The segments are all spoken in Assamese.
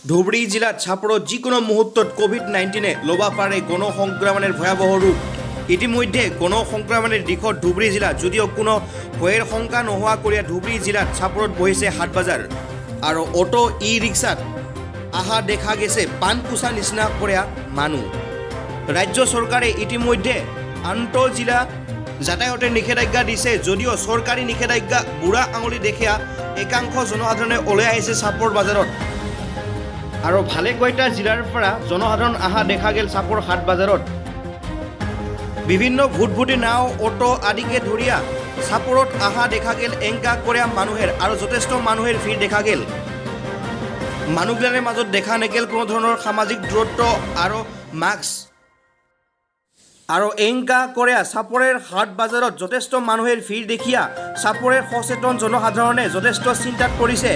ধুবুৰী জিলাত ছাপৰত যিকোনো মুহূৰ্তত কোভিড-19 ল'ব পাৰে গণসংক্ৰমণৰ ভয়াৱহ ৰূপ। ইতিমধ্যে গণসংক্ৰমণৰ দিশত ধুবুৰী জিলা যদিও কোনো ভয়ৰ শংকা নোহোৱা কৰি ধুবুৰী জিলাত ছাপৰত বহিছে হাট বজাৰ আৰু অটো ই ৰিক্সাত আহা দেখা গৈছে পাণ পোচা নিচিনা কৰা মানুহ। ৰাজ্য চৰকাৰে ইতিমধ্যে আন্তঃ জিলা যাতায়াতৰ নিষেধাজ্ঞা দিছে যদিও চৰকাৰী নিষেধাজ্ঞা বুঢ়া আঙুলি দেখুওৱা একাংশ জনসাধাৰণে ওলাই আহিছে ছাপৰ বজাৰত আৰু ভালেকৈটা জিলাৰ পৰা জনসাধাৰণ আহা দেখা গেল ছাপৰ হাট বজাৰত। বিভিন্ন ভুটভুটি নাও অটো আদিকে ধৰিয়া ছাপৰত আহা দেখা গেল এংকা কৰা মানুহেৰ আৰু যথেষ্ট মানুহেৰ ভিৰ দেখা গেল। মানুহবিলাকৰ মাজত দেখা নেগেল কোনো ধৰণৰ সামাজিক দূৰত্ব আৰু মাস্ক আৰু এংকা কৰা ছাপৰৰ হাট বজাৰত যথেষ্ট মানুহেৰ ভিৰ দেখিয়া ছাপৰৰ সচেতন জনসাধাৰণে যথেষ্ট চিন্তাত পৰিছে।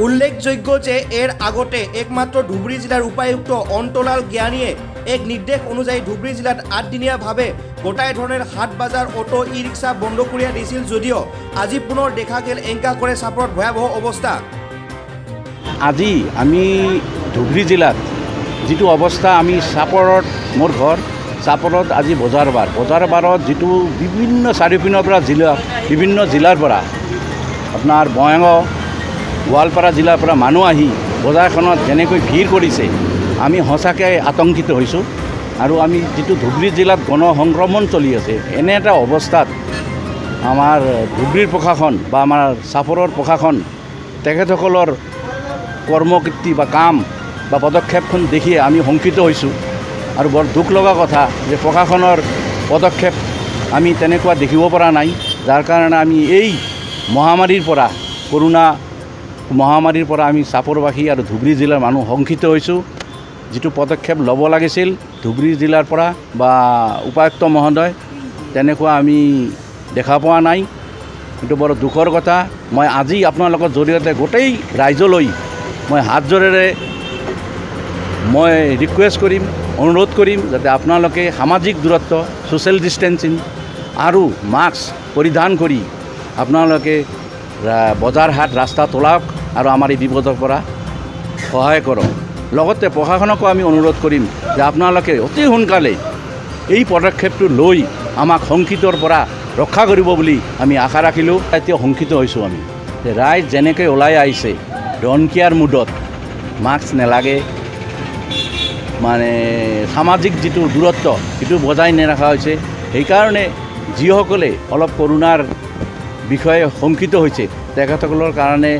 উল্লেখযোগ্য যে এৰ আগতে একমাত্ৰ ধুবুৰী জিলাৰ উপায়ুক্ত অন্তলাল জ্ঞানীয়ে এক নিৰ্দেশ অনুযায়ী ধুবুৰী জিলাত 8 দিনীয়াভাবে গোটাই ধৰনেৰ হাট বাজাৰ অটো ই ৰিক্সা বন্ধ কৰিয়া দিছিল যদিও আজি পুনৰ দেখা গেল এংকা কৰে ছাপৰত ভয়াবহ অবস্থা। আজি আমি ধুবুৰী জিলাত যিটো অৱস্থা, আমি ছাপৰত, মোৰ ঘৰ ছাপৰত আজি বজাৰ বাৰত যিটো বিভিন্ন চাৰিওপিনৰ পৰা বিভিন্ন জিলাৰ পৰা আপোনাৰ বঙাইগাঁও গোৱালপাৰা জিলাৰ পৰা মানুহ আহি বজাৰখনত যেনেকৈ ভিৰ কৰিছে আমি সঁচাকৈ আতংকিত হৈছোঁ। আৰু আমি যিটো ধুবুৰী জিলাত গণসংক্ৰমণ চলি আছে এনে এটা অৱস্থাত আমাৰ ধুবুৰীৰ প্ৰশাসন বা আমাৰ ছাপৰৰ প্ৰশাসন তেখেতসকলৰ কৰ্মকীৰ্তি বা কাম বা পদক্ষেপখন দেখিয়ে আমি শংকিত হৈছোঁ। আৰু বৰ দুখ লগা কথা যে প্ৰশাসনৰ পদক্ষেপ আমি তেনেকুৱা দেখিব পৰা নাই, যাৰ কাৰণে আমি এই মহামাৰীৰ পৰা কৰোণা মহামাৰীৰ পৰা আমি ছাপৰবাসী আৰু ধুবুৰী জিলাৰ মানুহ শংকিত হৈছোঁ। যিটো পদক্ষেপ ল'ব লাগিছিল ধুবুৰী জিলাৰ পৰা বা উপায়ুক্ত মহোদয় তেনেকুৱা আমি দেখা পোৱা নাই। এইটো বৰ দুখৰ কথা। মই আজি আপোনালোকৰ জৰিয়তে গোটেই ৰাইজলৈ মই হাত জোৰেৰে মই ৰিকুৱেষ্ট কৰিম, অনুৰোধ কৰিম যাতে আপোনালোকে সামাজিক দূৰত্ব, ছ'চিয়েল ডিষ্টেঞ্চিং আৰু মাস্ক পৰিধান কৰি আপোনালোকে বজাৰ হাট ৰাস্তা তোলাওক আৰু আমাৰ এই বিপদৰ পৰা সহায় কৰক। লগতে প্ৰশাসনকো আমি অনুৰোধ কৰিম যে আপোনালোকে অতি সোনকালে এই পদক্ষেপটো লৈ আমাক শংকিতৰ পৰা ৰক্ষা কৰিব বুলি আমি আশা ৰাখিলোঁ। এতিয়া শংকিত হৈছোঁ আমি যে ৰাইজ যেনেকৈ ওলাই আহিছে ডনকিয়াৰ মুডত, মাস্ক নেলাগে, মানে সামাজিক যিটো দূৰত্ব সেইটো বজাই নৰখা হৈছে। সেইকাৰণে যিসকলে অলপ কৰোণাৰ বিষয়ে শংকিত হৈছে তেখেতসকলৰ কাৰণে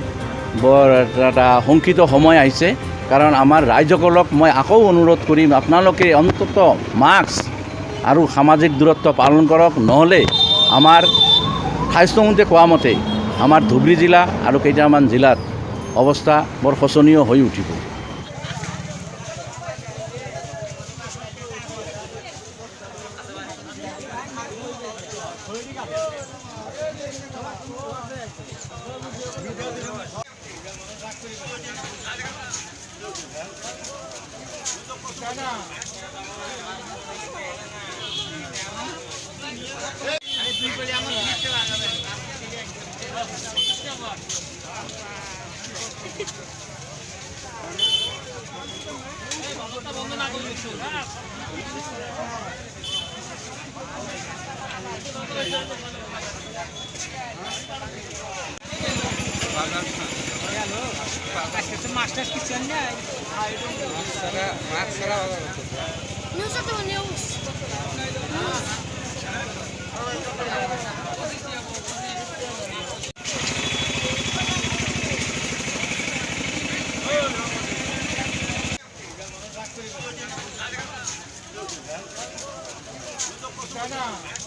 বৰ এটা শংকিত সময় আহিছে। কাৰণ আমাৰ ৰাইজসকলক মই আকৌ অনুৰোধ কৰিম আপোনালোকে অন্ততঃ মাস্ক আৰু সামাজিক দূৰত্ব পালন কৰক, নহ'লে আমাৰ স্বাস্থ্যমন্ত্ৰীয়ে কোৱা মতে আমাৰ ধুবুৰী জিলা আৰু কেইটামান জিলাত অৱস্থা বৰ শোচনীয় হৈ উঠিব। Master kitchen nya news atau news sana